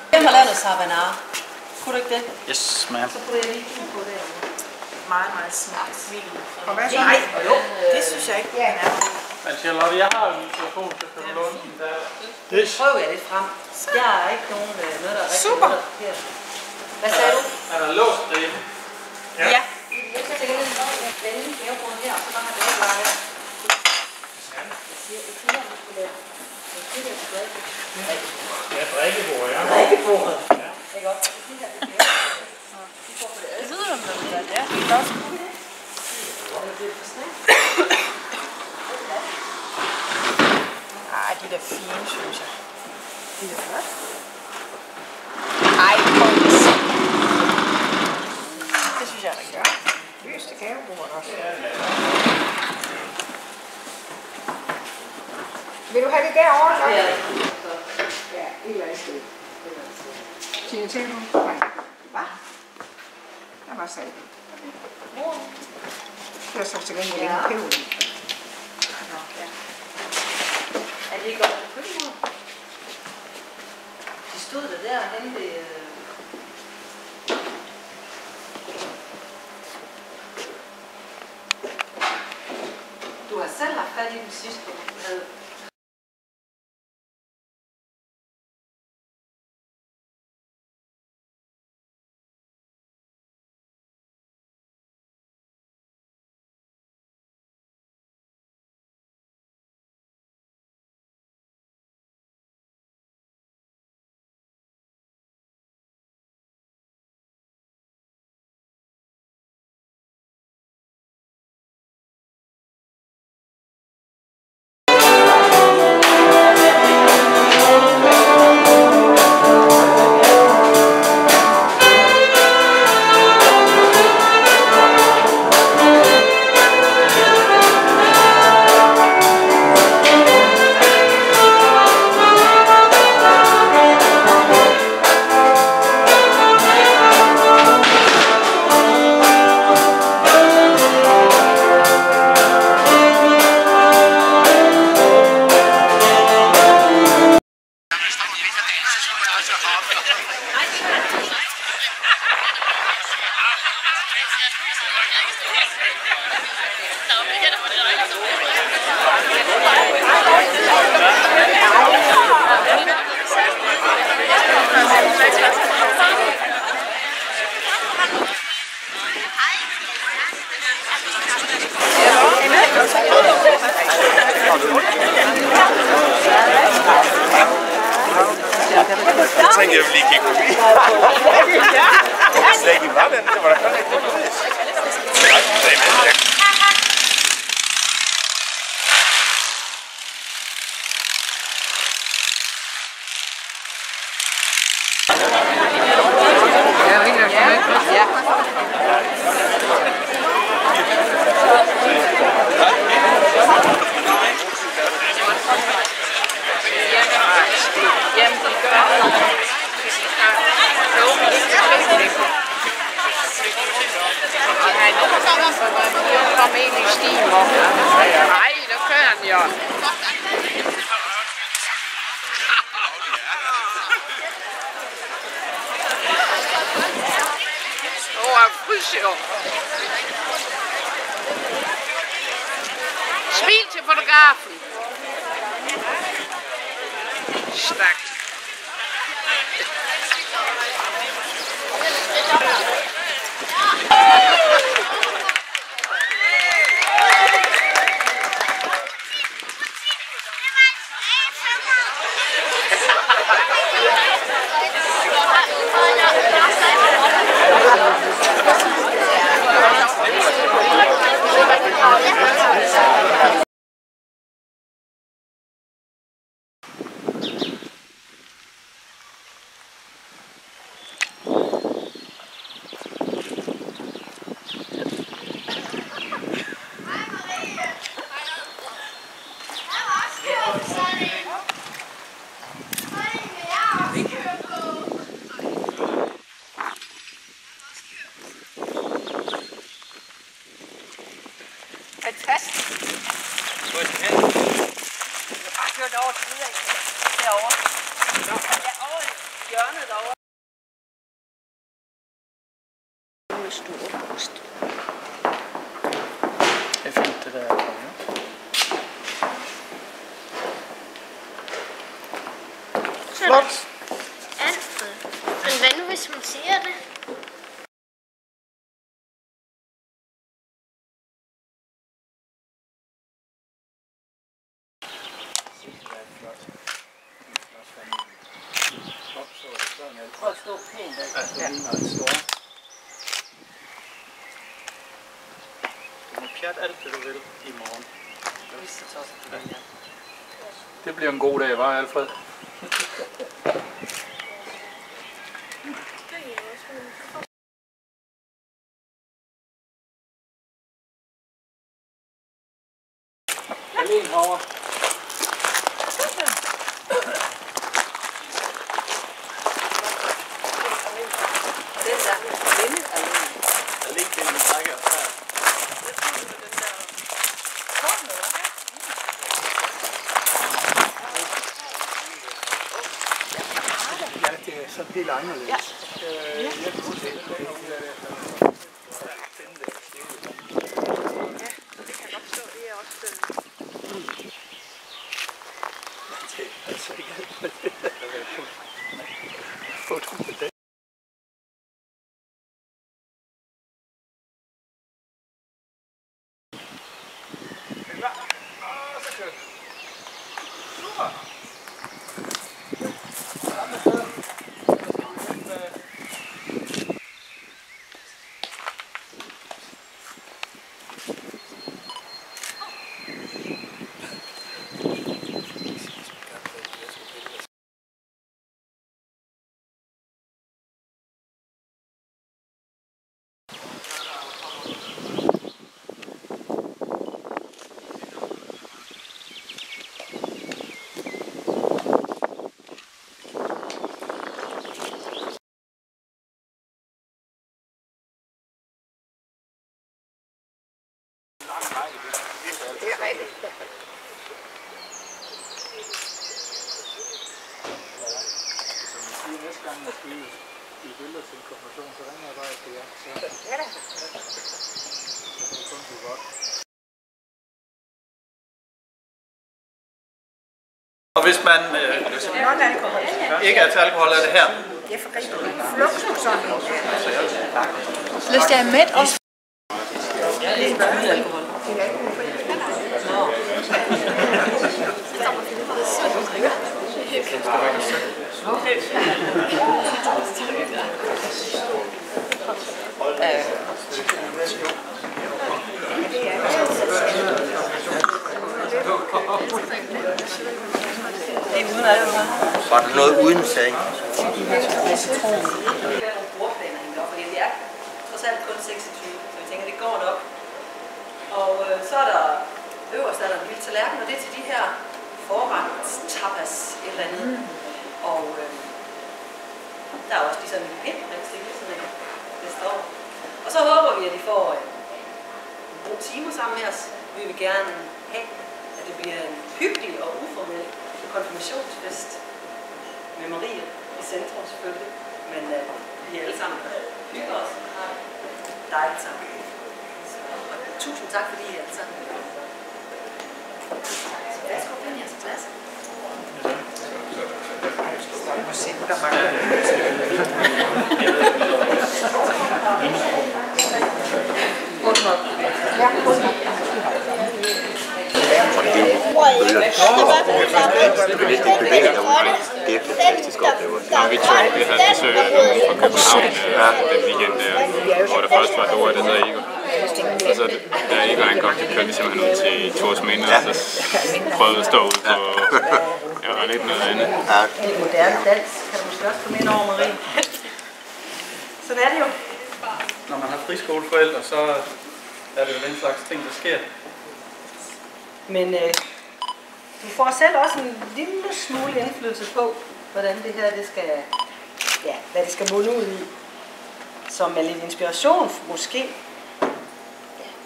Hvem har lavet noget carbonara? Kunne du ikke det? Yes, ma'am. Så putter jeg lige kigge på det. Meget, meget smart. Og hvad så? Nej, jo, det synes jeg ikke. Ja. Men Charlotte, jeg har jo min telefon, så kan du låne den der. Det prøver jeg lidt frem. Jeg har ikke nogen noget, der er rigtig Super. noget forkert. Hvad sagde du? Er der låst derinde? Ja. Jeg skal tænke lidt over, at jeg vende gavebordet her, og så bare have det bare her. Jeg siger, at du skulle lave. Jeg siger, at du skal lave. Ja, drikkebord, ja. Drikkebordet. Ikke også? Det her, det er Det lyder jo noget, ja. Det er også cool. Ej, de er fine, synes jeg. De er flot. Ej, prøv lige at se. Det synes jeg, der gør. Løs til gavebordet også. Vil du have det derovre? Så? Ja. Ja, et eller andet sted. Tine til nu? Nej. Hvad? Der var sagt. Det er så til gengæld ingen peber i. Er det ikke godt at købe? De stod der henne ved... Du har selv haft fat i den sidste, du havde... Jeg tænkte, jeg ville lige kigge forbi. Slet ikke i var den, det var da godt ikke på det. Nej, det kører han jo. Frysjov. Smil til fotografen. Stærkt. Stor ost. Det er fint, det der er kommet. Flot! Alfred. Men hvad nu, hvis man siger det? Prøv at stå pænt. Du må pjatte alt det, du vil i morgen. Det bliver en god dag, hva' Alfred? Alene herovre. Alene til en række og færd. Ja, det er sådan helt anderledes. Jeg kunne se det. Det kan godt stå, det er også... Det er altså ikke alt. Få du på det. Det er rigtigt. Som man siger, næste gang man skal i billeder til konfirmation, så ringer jeg bare til jer. Ja da. Det er kun så godt. Og hvis man ikke er til alkohol, er det her. Det er for rigtig flugt på sådan noget. Hvis det er mæt også. Det er uden alkohol. Det er alkoholfri. Var der noget uden sag? Trods alt kun 26, så vi tænker, det går nok. Og så er der øverst er der en lille tallerken, og det er til de her forretstapas et eller andet. Og der er også lige sådan en lille pind, der kan stikke sådan en, det står. Og så håber vi, at de får en god time sammen med os. Vi vil gerne have, at det bliver en hyggelig og uformel konfirmationsfest med Marie i centrum selvfølgelig. Men vi alle sammen hygger os og har det dejligt sammen. Og tusind tak, fordi I er alle sammen. Så værsgo, find jeres plads. Musik, der mangler. Det er fantastisk oplevelse. Vi havde besøg af nogen fra København den weekend der, hvor der først var Dora, der hedder Igor. Og så da Igor ankom, så kørte vi simpelthen ud til Torsminde, og så prøvede at stå ud på lidt noget andet. Det moderne dans kan du måske også komme ind over, Marie. Sådan er det jo. Når man har friskoleforældre, så er det jo den slags ting, der sker. Men du får selv også en lille smule indflydelse på, hvordan det her det skal, ja, hvad det skal munde ud i. Så med lidt inspiration, måske, ja,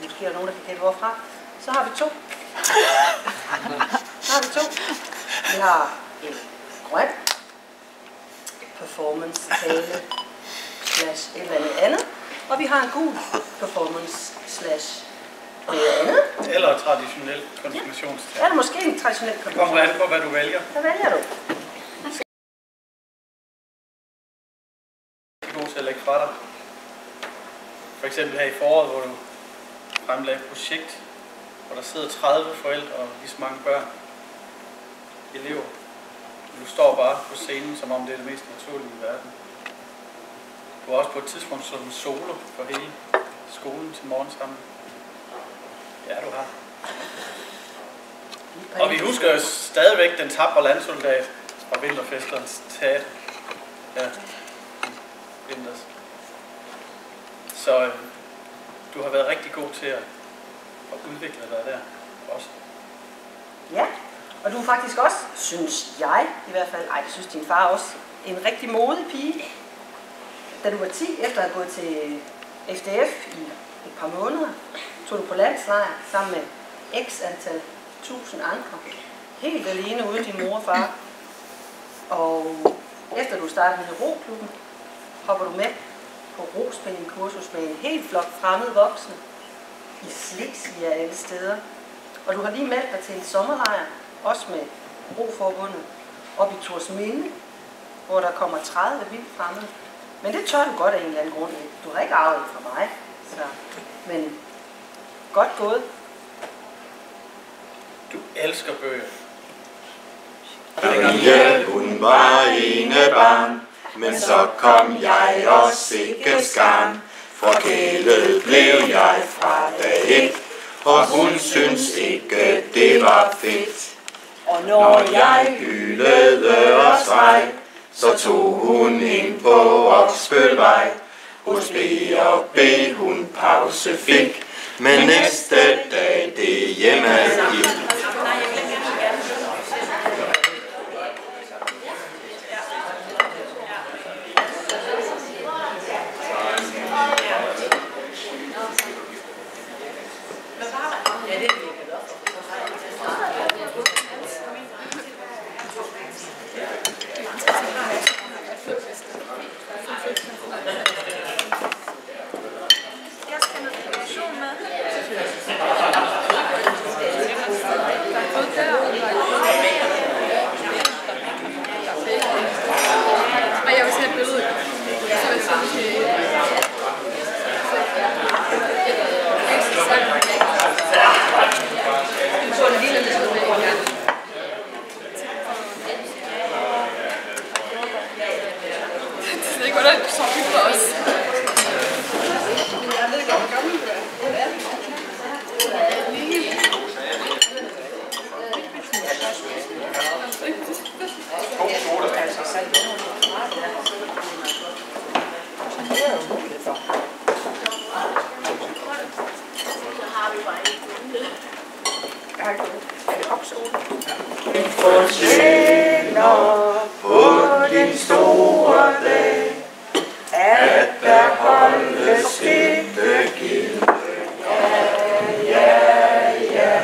måske er der nogen, der kan gætte hvorfra, så har vi to. Vi har en grøn performance tale / et eller andet. Og vi har en gul performance slash noget andet. Eller traditionel konfirmationstale. Eller måske en traditionel Det kommer an på, hvad du vælger. Hvad vælger du? Du er god til at lægge fra dig. For eksempel her i foråret, hvor du fremlagde et projekt, hvor der sidder 30 forældre og lige så mange børn, elever. Du står bare på scenen, som om det er det mest naturlige i verden. Du var også på et tidspunkt som solo for hele skolen til morgensamling. Ja, du har. Og vi husker jo stadigvæk den tapre landsoldat fra Vinterfesterens teater. Ja, vinters. Så du har været rigtig god til at udvikle dig der også. Ja, og du er faktisk også, synes jeg i hvert fald, det synes din far også, en rigtig modig pige. Da du var 10, efter at have gået til FDF i et par måneder, tog du på landslejr sammen med x antal 1000 andre. Helt alene uden din mor og far. Og efter du startede med roklubben, hopper du med på rospændingkursus med en helt flok fremmede voksne i Slesvig af alle steder. Og du har lige meldt dig til en sommerlejr, også med Roforbundet, op i Torsminde, hvor der kommer 30 vildt fremmede. Men det tør du godt af en eller anden grund. Du har ikke arvet det fra mig, så. Men godt gået. Du elsker bøger. Bølge, hun var enebarn, men så kom jeg og sikke skam. Forkælet blev jeg fra dag 1, og hun synes ikke det var fedt. Og når jeg hylede og skreg, så tog hun ind på Oksbølvej. Hos B&B hun pause fik, men næste dag det hjemme gik. Fortjener på din store dag, at der holdes et gilde. Ja.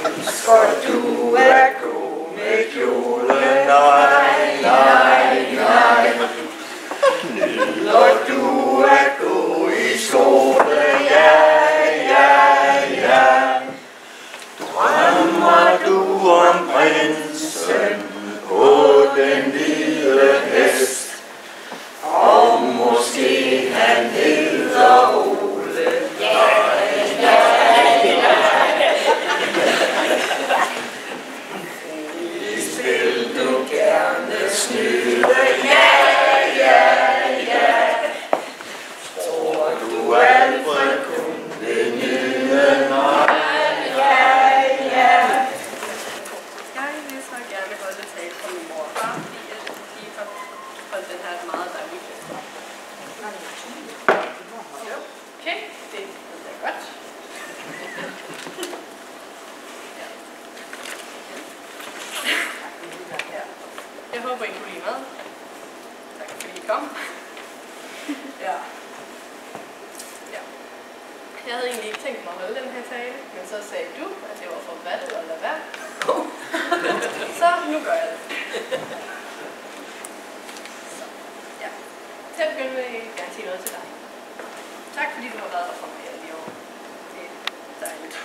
Ønsker du at gå med kjole? Nej. Nyder du at gå i skole? Ja. Drømmer du om prinsen på den hvide hest? Og måske han hedder Ole. Ja. Vil du gerne snyde? Ja. Tror du Alfred kunne nyde mig? Okay, det er godt. Jeg håber, I kunne lide mad. Tak fordi I kom. Ja. Jeg havde egentlig ikke tænkt mig at holde den her tale, men så sagde du, at det var for vattet at lade være. Så nu gør jeg det. Så, ja. til at begynde med, vil jeg gerne sige noget til dig. Tak fordi du har været der for mig alle de år. Det er dejligt.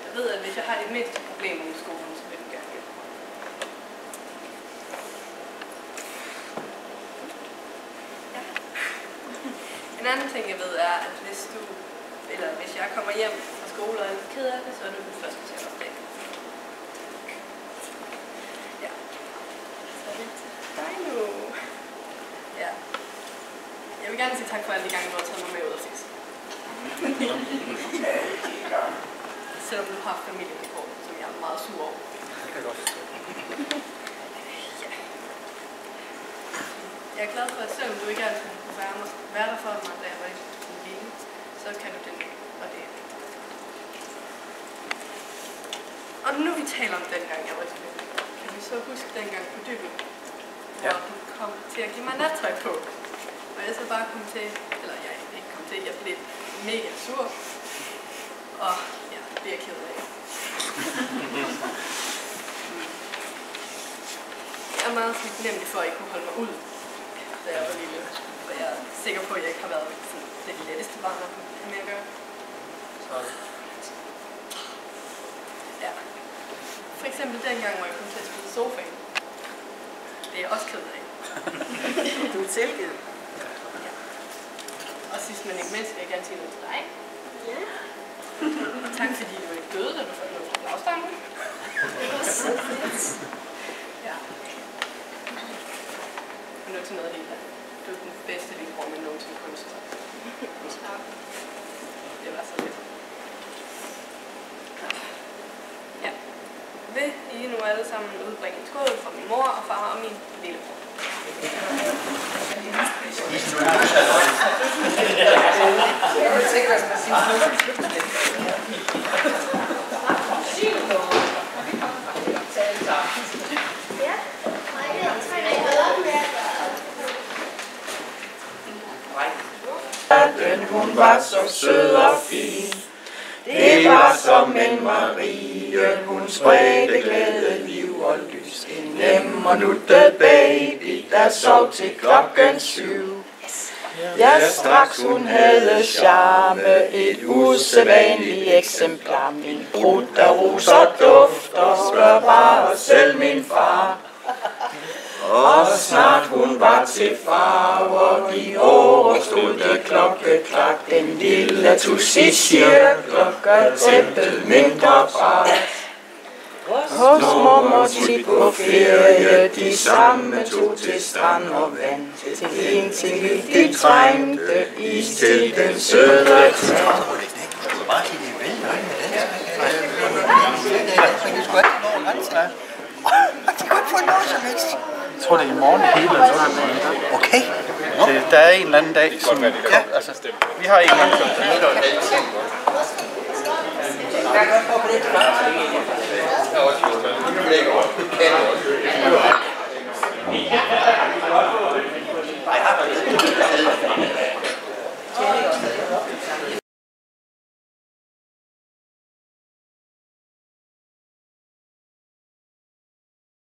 Jeg ved, at hvis jeg har det mindste problem i skolen, så vil du gerne hjælpe mig. Ja. En anden ting, jeg ved, er, at hvis jeg kommer hjem fra skole og er lidt ked af det, så er du den første til at opdage. Ja. Så er det til dig nu. Ja. Jeg vil gerne sige tak for alle de gange, du har taget mig med ud og fisk. Selvom du har familien i går, som jeg er meget sur over. Det kan jeg godt forstå. Ja. Jeg er glad for, at selvom du ikke altid kunne være der for mig, da jeg var lille, så kan du det nu, og det er vigtigt. Og nu vi taler om dengang, jeg var lille, kan vi så huske dengang på dybet, hvor du kom til at give mig nattøj på. Og jeg så bare kom til, eller jeg ikke kom til, jeg blev mega sur. Og ja, det er jeg ked af. Jeg er meget taknemmelig for, at I kunne holde mig ud, da jeg var lille. Og jeg er sikker på, at jeg ikke har været sådan, det letteste barn at have med at gøre. Ja. For eksempel dengang, hvor jeg kom til at spille sofaen. Det er jeg også ked af. Du er tilgivet. Ja. Og sidst men ikke mindst vil jeg gerne sige noget til dig. Ja. Og tak fordi du ikke døde, da du faldt ned fra flagstangen. Det var så fedt. Ja. Og nu til noget helt andet. Du er den bedste lillebror, man nogensinde kunstner. Tak. Det var så lidt. Ja. Vil I nu alle sammen udbringe en skål for min mor og far og min lillebror? Hun var så sød og fin. Det var som en Marie. Hun spredte glæde, liv og lys. En nem og nuttet baby, der sov til klokken 7. Ja, straks hun havde charme, et usædvanligt eksemplar. Min brud, der roser dufter, spørg bare selv min far. Og snart hun var til farver, de overstod det klokkeklart. Den lille tussi cirkler gør tæppet mindre bart. Hos mormor tit på ferie, de samme tog til strand og vand. Til en til de trængte is til den søde tand. Jeg tror, det er i morgen hele eller noget. Okay. Der er en eller anden dag, som... Ja, altså, vi har en eller anden dag.